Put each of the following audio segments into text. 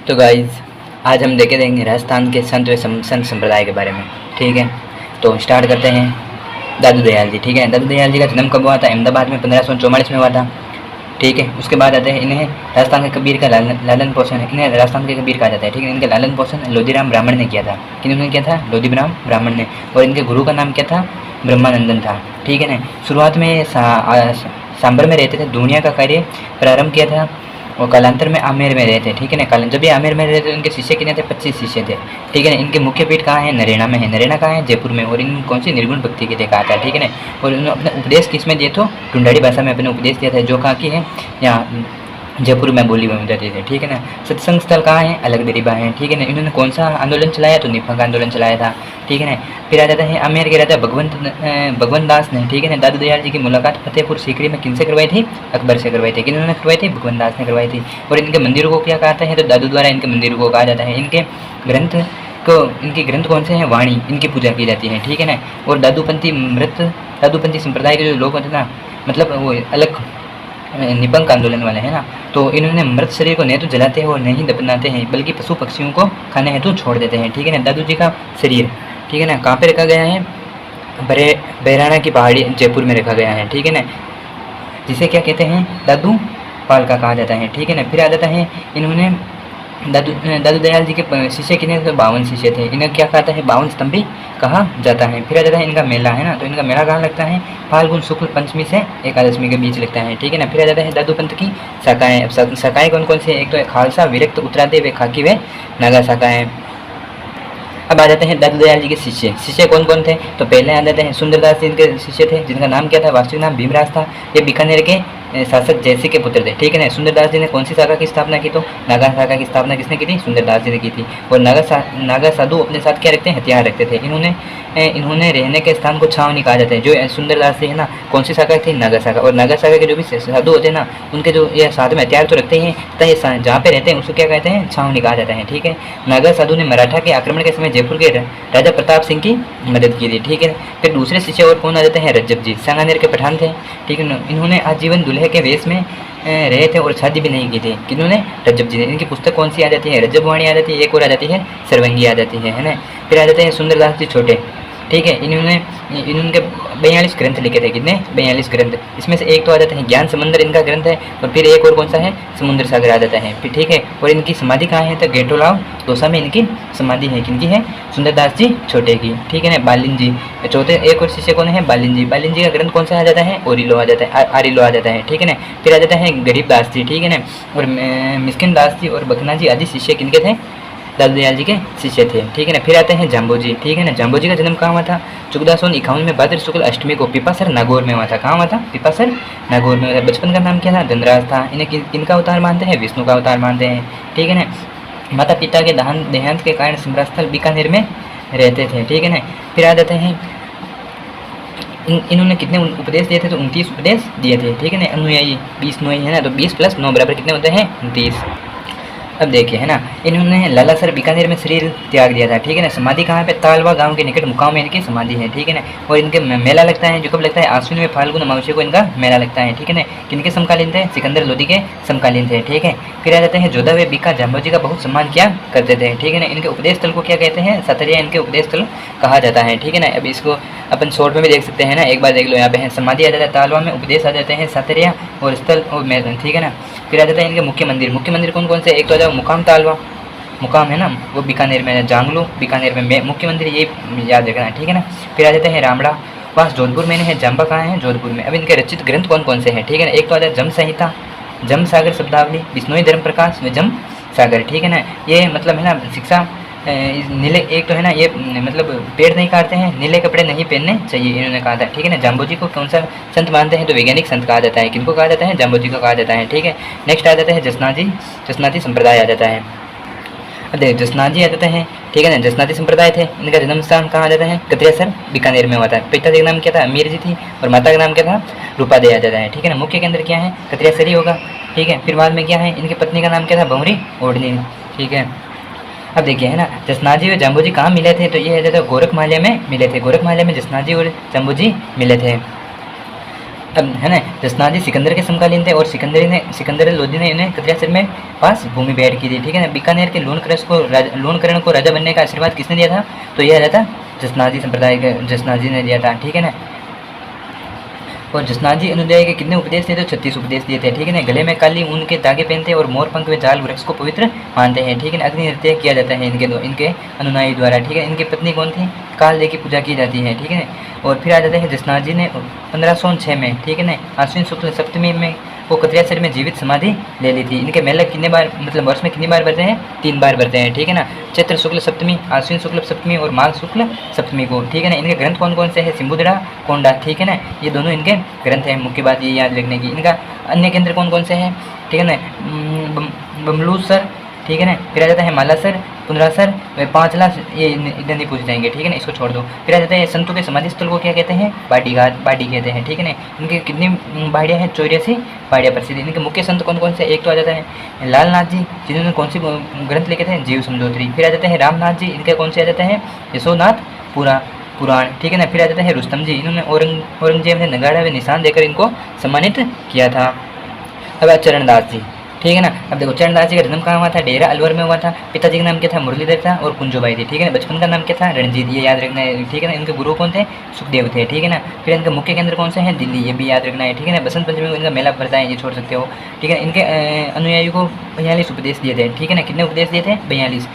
तो गाइज आज हम देखे देंगे राजस्थान के संत व संत संप्रदाय के बारे में। ठीक है, तो स्टार्ट करते हैं। दादू दयाल जी। ठीक है, दादू दयाल जी का जन्म कब हुआ था? अहमदाबाद में 1544 में हुआ था। ठीक है, उसके बाद आते हैं इन्हें राजस्थान के कबीर का लालन पोषण है। इन्हें राजस्थान के कबीर कहा जाता है। ठीक है, इनके लालन पोषण लोधीराम ब्राह्मण ने किया था। किन्होंने किया था? लोधीराम ब्राह्मण ने। और इनके गुरु का नाम क्या था? ब्रह्मानंदन था। ठीक है ना। शुरुआत में सांबर में रहते थे, दुनिया का कार्य प्रारंभ किया था और कालांतर में आमेर में रहते। ठीक है ना। जब ये आमेर में रहते उनके शिष्य कितने थे? 25 शिष्य थे। ठीक है ना। इनके मुख्य पीठ कहाँ है? नरेना में है। नरेना कहाँ है? जयपुर में। और इन कौन सी निर्गुण भक्ति के लिए कहा था। ठीक है ना। और इन्होंने अपने उपदेश किस में दिए? तो ढूंढाड़ी भाषा में अपने उपदेश दिया था, जो कहाँ की है? यहाँ जयपुर में बोली में जाती है। ठीक है ना। सत्संग स्थल कहाँ है? अलग दरीबा है। ठीक है ना। इन्होंने कौन सा आंदोलन चलाया? तो निफा का आंदोलन चलाया था। ठीक है ना। फिर आ जाता है आमेर के राजा भगवंत दास ने। ठीक है ना। दादू दयाल जी की मुलाकात फतेहपुर सीकरी में किनसे करवाई थी? अकबर से करवाई थी। किन्होंने करवाई थी? भगवंत दास ने करवाई थी। और इनके मंदिरों को क्या कहते हैं? तो दादू द्वारा इनके मंदिरों को कहा जाता है। इनके ग्रंथ कौन से हैं? वाणी, इनकी पूजा की जाती है। ठीक है ना। और दादूपंथी संप्रदाय के जो लोग होते हैं ना, मतलब वो अलग निपंक आंदोलन वाले हैं ना, तो इन्होंने मृत शरीर को नहीं तो जलाते हैं और नहीं दफनाते हैं, बल्कि पशु पक्षियों को खाने हेतु छोड़ देते हैं। ठीक है ना। दादू जी का शरीर, ठीक है ना, कहाँ पे रखा गया है? बहराना की पहाड़ी जयपुर में रखा गया है। ठीक है ना। जिसे क्या कहते हैं? दादू पाल का कहा जाता है। ठीक है ना। फिर आ जाता है इन्होंने दादू दयाल जी के शिष्य कितने थे? 52 शिष्य थे। इन्हें क्या कहता है? 52 स्तंभी कहा जाता है। फिर आ जाता है इनका मेला है ना, तो इनका मेला कहाँ लगता है? फाल्गुन शुक्ल पंचमी से एकादशमी के बीच लगता है। ठीक है ना। फिर आ जाता है दादू पंथ की शाखाएं। अब शाखाएं कौन कौन सी है? एक तो है खालसा, विरक्त, उत्तरादि, वे खाकी, वे नागा शाखाएं। अब आ जाते हैं दादू दयाल जी के शिष्य कौन कौन थे? तो पहले आ जाते हैं सुंदरदास जी इनके शिष्य थे, जिनका नाम क्या था? वास्तविक नाम भीमराज था। ये बीकानेर के शासक जयसिंह के पुत्र थे। ठीक है ना। सुंदरदास जी ने कौन सी शाखा की स्थापना की? तो नागा शाखा की स्थापना किसने की थी? सुंदरदास जी ने की थी। और नागा साधु अपने साथ क्या रखते हैं? हथियार रखते थे। इन्होंने रहने के स्थान को छावनी कहा जाता है। जो सुंदरदास जी है ना, कौन सी शाखा थी? नागा शाखा। और नागा शाखा के जो भी साधु होते हैं ना, उनके जो ये साथ में हथियार तो रखते हैं, तथा ये जहाँ पे रहते हैं उसको क्या कहते हैं? छावनी कहा जाता है। ठीक है। नागा साधु ने मराठा के आक्रमण के समय जयपुर के राजा प्रताप सिंह की मदद की थी। ठीक है। फिर दूसरे शिष्य और कौन आ जाते हैं? रज्जब जी, सांगानेर के पठान थे। ठीक है। इन्होंने आजीवन दूल्हे के वेश में रहे थे और शादी भी नहीं की थी। किन्होंने? रज्जब जी ने। इनकी पुस्तक कौन सी आ जाती है? रज्जब वाणी आ जाती है। एक और आ जाती है सरवंगी आ जाती है ना। फिर आ जाते हैं सुंदरदास जी छोटे। ठीक है। इन्होंने 42 ग्रंथ लिखे थे। कितने? 42 ग्रंथ। इसमें से एक तो आ जाता है ज्ञान समंदर, इनका ग्रंथ है। और फिर एक और कौन सा है? समुद्र सागर आ जाता है। फिर ठीक है। और इनकी समाधि कहाँ है? तो गेटोलाव दौसा में इनकी समाधि है। किनकी है? सुंदरदास जी छोटे की। ठीक है ना। बालिन जी चौथे। एक और शिष्य कौन है? बालिन जी। बालिन जी का ग्रंथ कौन सा आ जाता है? ओरिलो आ जाता है, आरिलो आ जाता है। ठीक है ना। फिर आ जाता है गरीब दास जी। ठीक है ना। और मिस्किन दास जी और बखना जी आदि शिष्य किनके थे? दादू दयाल जी के शिष्य थे। ठीक है ना। फिर आते हैं जाम्बो जी। ठीक है ना। जाम्बो जी का जन्म कहाँ हुआ था? 1451 में भाद्र शुक्ल अष्टमी को पिपासर नागौर में हुआ था। कहाँ हुआ था? पिपासर नागौर में हुआ था। बचपन का नाम क्या था? धनराज था। इन्हें किनका अवतार मानते हैं? विष्णु का अवतार मानते हैं। ठीक है ना। माता पिता के देहांत के कारण सम्राट स्थल बीकानेर में रहते थे। ठीक है ना। फिर आ जाते हैं इन्होंने कितने उपदेश दिए थे? तो 29 उपदेश दिए थे। ठीक है ना। अनुयायी 20 अनुयायी है ना, तो 20 + 9 बराबर कितने होते हैं? 29। अब देखिए है ना, इन्होंने लालासर बीकानेर में शरीर त्याग दिया था। ठीक है ना। समाधि कहाँ पे? तालवा गांव के निकट मुकाम में इनकी समाधि है। ठीक है ना। और इनके मेला लगता है, जो कब लगता है? आश्विन में फाल्गुन अमावस्या को इनका मेला लगता है। ठीक है ना। किनके समकालीन थे? सिकंदर लोधी के समकालीन थे। ठीक है। फिर आ जाते हैं जोधा व बीका जाम्बो जी का बहुत सम्मान किया करते थे। ठीक है ना। इनके उपदेश स्थल को क्या कहते हैं? सतरिया इनके उपदेश स्थल कहा जाता है। ठीक है ना। अब इसको अपन शॉर्ट में भी देख सकते हैं ना, एक बार देख लो। यहाँ पे है समाधि आ जाता है तालवा में, उपदेश आ जाते हैं सतरिया और स्थल और मैदान। ठीक है ना। फिर आ जाता है इनके मुख्य मंदिर कौन कौन से? एक तो आ जाओ मुकाम तालवा, मुकाम है ना वो बीकानेर में है। जांगलू बीकानेर में मुख्य मंदिर, ये याद रखना है। ठीक है ना। फिर आ जाते हैं रामड़ा, पास जोधपुर में है। जाम्बा कहाँ है? जोधपुर में। अब इनके रचित ग्रंथ कौन कौन से हैं? ठीक है ना। एक तो आ जाए जम संहिता, जम सागर शब्दावली, बिश्नोई धर्म प्रकाश व जम सागर। ठीक है ना। ये मतलब है ना शिक्षा नीले, एक तो है ना ये मतलब पेड़ नहीं काटते हैं, नीले कपड़े नहीं पहनने चाहिए, इन्होंने कहा था। ठीक है ना। जाम्बो जी को कौन सा संत मानते हैं? तो वैज्ञानिक संत कहा जाता है। किनको कहा जाता है? जाम्बो जी को कहा जाता है। ठीक है। नेक्स्ट आ जाता है जसनाती संप्रदाय आ जाता है। अब देखिए जसनाजी आ जाते हैं। ठीक है ना। जसनाती संप्रदाय थे। इनका जन्म स्थान कहाँ आ जाता है? कतरियासर बीकानेर में हुआ था। पिताजी का नाम क्या था? अमीर जी थी। और माता का नाम क्या था? रूपादेवी आ जाता है। ठीक है ना। मुख्य केंद्र क्या है? कतरियासर ही होगा। ठीक है। फिर बाद में क्या है? इनकी पत्नी का नाम क्या था? भंवरी ओढ़नी। ठीक है। अब देखिए है ना, जसनाजी और जाम्बू जी कहाँ मिले थे? तो ये है गोरखमाल्या में मिले थे। गोरखमाल्या में जसनाजी और जाम्बू जी मिले थे। अब है ना, जसनाजी सिकंदर के समकालीन थे और सिकंदर लोधी ने इन्हें कत्रियासर में पास भूमि भेंट की थी। ठीक है ना, बीकानेर के लोणकरण को राजा बनने का आशीर्वाद किसने दिया था? तो यह रहता जसनाजी संप्रदाय के जसनाजी ने दिया था। ठीक है ना, और जसनाजी अनुयायी के कितने उपदेश दिए थे? 36 उपदेश दिए थे। ठीक है ना, गले में काली ऊन के धागे पहनते और मोर पंख में जाल वृक्ष को पवित्र मानते हैं। ठीक है ना, अग्नि नृत्य किया जाता है इनके अनुयायी द्वारा। ठीक है, इनकी पत्नी कौन थी? काल की पूजा की जाती है। ठीक है, और फिर आ जाते हैं जसनाजी ने 1506 में, ठीक है ना, आश्विन शुक्ल सप्तमी में वो कत्रियासर में जीवित समाधि ले ली थी। इनके मेले कितने बार, मतलब वर्ष में कितनी बार बढ़ते हैं? 3 बार बढ़ते हैं। ठीक है ना, चैत्र शुक्ल सप्तमी, आश्विन शुक्ल सप्तमी और माघ शुक्ल सप्तमी को। ठीक है ना, इनके ग्रंथ कौन कौन से हैं? सिंबुदड़ा, कोंडा। ठीक है ना, ये दोनों इनके ग्रंथ हैं। मुख्य बात ये याद रखने की। इनका अन्य केंद्र कौन कौन से हैं? ठीक है ना, बमलूसर, ठीक है ना, फिर आ जाता है मालासर, पुनरासर, 5 लाख, ये इधर नहीं पूछ जाएंगे। ठीक है ना, इसको छोड़ दो। फिर आ जाता है संतों के समाधि स्थल को क्या कहते हैं? बाड़ीघाट, बाड़ी कहते हैं। ठीक है ना, इनके कितनी बाड़ियाँ हैं? 84 बाड़ियाँ प्रसिद्ध। इनके मुख्य संत कौन कौन से? एक तो आ जाता है लालनाथ जी, जिन्होंने कौन सी ग्रंथ लिखे थे? जीव समझोत्री। फिर आ जाते हैं रामनाथ जी, इनके कौन से आ जाते हैं? यशोनाथ पुराण। ठीक है ना, फिर आ जाता है रुस्तम जी, इन्होंने औरंगजेब ने नगाड़ा में निशान देकर इनको सम्मानित किया था। अब चरणदास जी, ठीक है ना, अब देखो चरणदास जी का जन्म कहाँ हुआ था? डेरा अलवर में हुआ था। पिताजी का नाम क्या था? मुरलीधर था और कुंजोबाई थी। ठीक है ना, बचपन का नाम क्या था? रणजीत, ये याद रखना है। ठीक है ना, इनके गुरु कौन थे? सुखदेव थे। ठीक है ना, फिर इनके मुख्य केंद्र कौन से हैं? दिल्ली, ये भी याद रखना है। ठीक है ना, बसंत पंचमी को इनका मेला पड़ता है, ये छोड़ सकते हो। ठीक है, इनके अनुयायी को 42 उपदेश दिए थे। ठीक है ना, कितने उपदेश दिए थे? 42।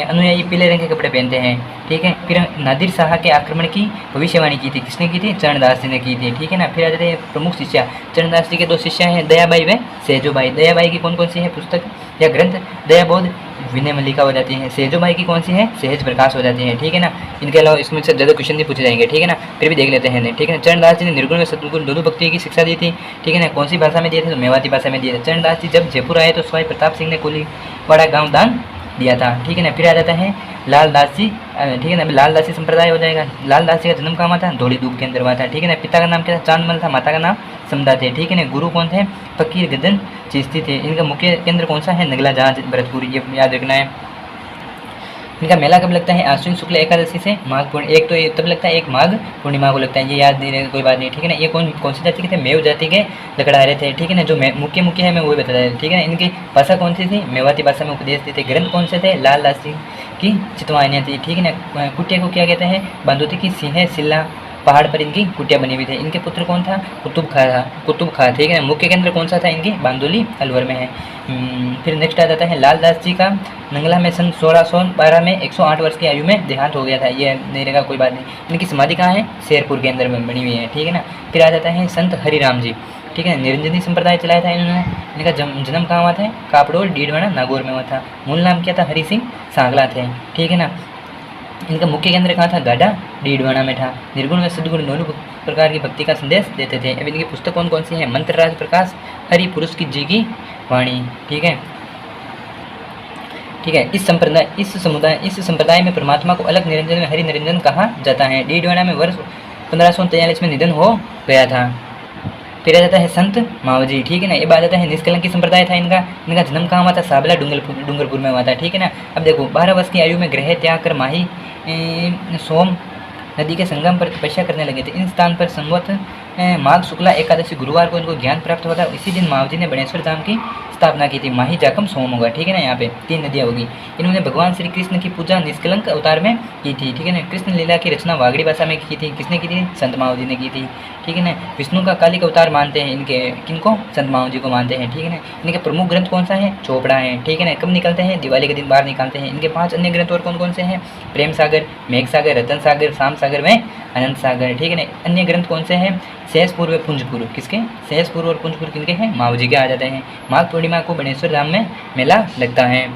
अनुयायी पीले रंग के कपड़े पहनते हैं। ठीक है, फिर नादिर शाह के आक्रमण की भविष्यवाणी की थी, किसने की थी? चरणदास जी ने की थी। ठीक है ना, फिर आ जाते हैं प्रमुख शिष्या। चरणदास जी के 2 शिष्या हैं, दयाबाई व सेजोबाई। दयाबाई की कौन कौन सी है पुस्तक या ग्रंथ? दयाबोध, विनय मल्लिका हो जाती है। सेजोबाई की कौन सी है? सहज प्रकाश हो जाती है। ठीक है ना, इनके अलावा इसमें से ज़्यादा क्वेश्चन नहीं पूछे जाएंगे। ठीक है ना, फिर भी देख लेते हैं। ठीक है ना, चरणदास जी ने निर्गुण व सद्गुण दोनों भक्ति की शिक्षा दी थी। ठीक है ना, कौन सी भाषा में दिए थे? तो मेवाती भाषा में दिए थे। चरणदास जी जब जयपुर आए तो स्वाई प्रताप सिंह ने कोलीवाड़ा गाँव दान दिया था। ठीक है ना, फिर आ जाता है लालदास जी। ठीक है ना, लालदासी संप्रदाय हो जाएगा। लालदास जी का जन्म कहाँ हुआ था? धौली दूब के अंदर हुआ था। ठीक है ना, पिता का नाम क्या था? चांदमल था, माता का नाम समदा थे। ठीक है ना, गुरु कौन थे? फकीर गदन चिश्ती थे। इनका मुख्य केंद्र कौन सा है? नगला जहाज, भरतपुर, ये याद रखना है। इनका मेला कब लगता है? आश्विन शुक्ल एकादशी से माघ पूर्णिमा, एक तो ये तब लगता है, एक माघ पूर्णिमा को लगता है। ये याद नहीं रहेगा, कोई बात नहीं। ठीक है ना, ये कौन सी जाति के थे? मेव जाति के लकड़हारे थे। ठीक है ना, जो मुख्य है मैं वही बता रहा। ठीक है ना, इनकी भाषा कौन सी थी? मेवाती भाषा में उपदेश दी थी। ग्रंथ कौन से थे? लालदास जी की चितवानियाँ थी। ठीक है ना, कुटिया को क्या कहते हैं? बांदोती की सिंह सिल्ला पहाड़ पर इनकी कुटिया बनी हुई थी। इनके पुत्र कौन था? कुतुब खा। ठीक है ना, मुख्य केंद्र कौन सा था? इनकी बांदोली अलवर में है। फिर नेक्स्ट आ जाता है लालदास जी का नंगला में सन 1612 में 108 वर्ष की आयु में देहांत हो गया था। ये नहीं रहेगा, कोई बात नहीं। इनकी समाधि कहाँ है? शेरपुर के अंदर में बनी हुई है। ठीक है ना, फिर आ जाता है संत हरिराम जी। ठीक है, निरंजनी संप्रदाय चलाया था इन्होंने। इनका जन्म कहाँ हुआ था? कापड़ोल, डीडवाना, नागौर में हुआ था। मूल नाम क्या था? हरि सिंह सांगला थे। ठीक है ना, इनका मुख्य केंद्र कहाँ था? गाडा, डीडवाना में था। निर्गुण व सद्गुण दोनों प्रकार की भक्ति का संदेश देते थे। अब इनकी पुस्तक कौन कौन सी है? मंत्रराज प्रकाश, हरि पुरुष की जी की वाणी। ठीक है, इस संप्रदाय में परमात्मा को अलग निरंजन में हरि निरंजन कहा जाता है। डीडवाना में वर्ष 1543 में निधन हो गया था। फिर आ जाता है संत मावजी। ठीक है ना, ये बात जाता है निष्कलंकी संप्रदाय था इनका जन्म कहाँ हुआ था? साबला डूंगरपुर में हुआ था। ठीक है ना, अब देखो 12 वर्ष की आयु में गृह त्याग कर माही सोम नदी के संगम पर तपस्या करने लगे थे। इन स्थान पर संवत माघ शुक्ला एकादशी गुरुवार को इनको ज्ञान प्राप्त हुआ था। इसी दिन मावजी ने बनेश्वर धाम की स्थापना की थी। माही जाकम सोम होगा। ठीक है ना, यहाँ पे 3 नदियाँ होगी। इन्होंने भगवान श्री कृष्ण की पूजा निष्कलंक अवतार में की थी। ठीक है ना, कृष्ण लीला की रचना वागड़ी भाषा में की थी। किसने की थी? संत मावजी ने की थी। ठीक है ना, विष्णु का कालिक अवतार मानते हैं इनके, किनको? संत मावजी को मानते हैं। ठीक है ना, इनके प्रमुख ग्रंथ कौन सा है? चोपड़ा है। ठीक है ना, कब निकलते हैं? दिवाली के दिन बाहर निकालते हैं। इनके 5 अन्य ग्रंथ और कौन कौन से हैं? प्रेम सागर, मेघ सागर, रतन सागर, शाम सागर में अनंत सागर। ठीक है ना, अन्य ग्रंथ कौन से हैं? सहसपुर व पुंजपुर। किसके? सहसपुर और पुंजपुर किनके हैं? मावजी के आ जाते हैं। माघ पूर्णिमा को बनेश्वर धाम में मेला लगता है।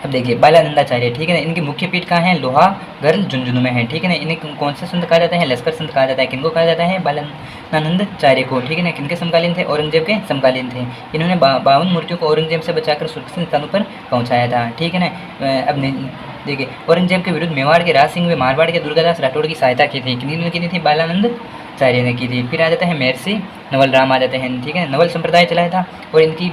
अब देखिए बालानंदाचार्य। ठीक है ना, इनकी मुख्य पीठ कहाँ है? लोहागढ़ झुंझुनू में है। ठीक है ना, इन्हें कौन से संत कहा जाता है? लश्कर संत कहा जाता है। किनको कहा जाता है? बालानंदाचार्य को। ठीक है ना, किनके समकालीन थे? औरंगजेब के समकालीन थे। इन्होंने 52 मूर्तियों को औरंगजेब से बचाकर सुरक्षित स्थानों पर पहुँचाया था। ठीक है ना, अब देखिए औरंगजेब के विरुद्ध मेवाड़ के राज सिंह व मारवाड़ के दुर्गादास राठौड़ की सहायता की थी। किन्हीं ने की थी? बालानंदाचार्य ने की थी। फिर आ जाता है महर्षि नवल राम आ जाते हैं। ठीक है, नवल संप्रदाय चलाया था और इनकी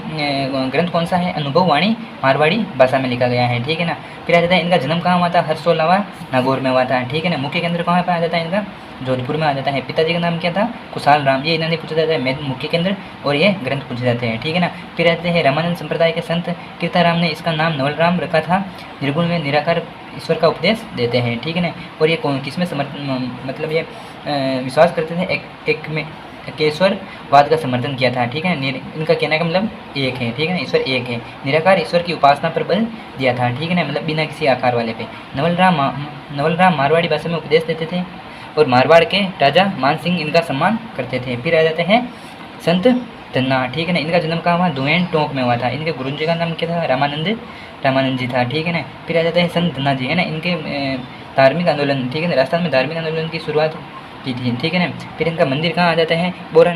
ग्रंथ कौन सा है? अनुभव वाणी मारवाड़ी भाषा में लिखा गया है। ठीक है ना, फिर आ जाता है इनका जन्म कहाँ हुआ था? हर्षोलावा नागौर में हुआ था। ठीक है ना, मुख्य केंद्र कहाँ पर आ जाता है इनका? जोधपुर में आ जाता है। पिताजी का नाम क्या था? कुशाल राम। ये इन्होंने पूछा जाता है मुख्य केंद्र और ये ग्रंथ पूछे जाते हैं, ठीक है ना। फिर आते हैं रामानंद संप्रदाय के संत कीर्ताराम ने इसका नाम नवलराम रखा था। निर्गुण में निराकार ईश्वर का उपदेश देते हैं, ठीक है ना। और ये कौन किसमें मतलब ये विश्वास करते थे? एक में एकेश्वरवाद का समर्थन किया था, ठीक है। इनका कहने का मतलब एक है, ठीक है ना, ईश्वर एक है। निराकार ईश्वर की उपासना पर बल दिया था, ठीक है ना, मतलब बिना किसी आकार वाले पे। नवलराम मारवाड़ी भाषा में उपदेश देते थे और मारवाड़ के राजा मान सिंह इनका सम्मान करते थे। फिर आ जाते हैं संत धन्ना, ठीक है ना। इनका जन्म कहाँ हुआ? दुएन टोंक में हुआ था। इनके गुरु जी का नाम क्या था? रामानंद जी था, ठीक है ना। फिर आ जाते हैं संत धन्ना जी, है ना। इनके धार्मिक आंदोलन, ठीक है ना, राजस्थान में धार्मिक आंदोलन की शुरुआत की थी, ठीक है ना। फिर इनका मंदिर कहाँ आ जाता है? बोरा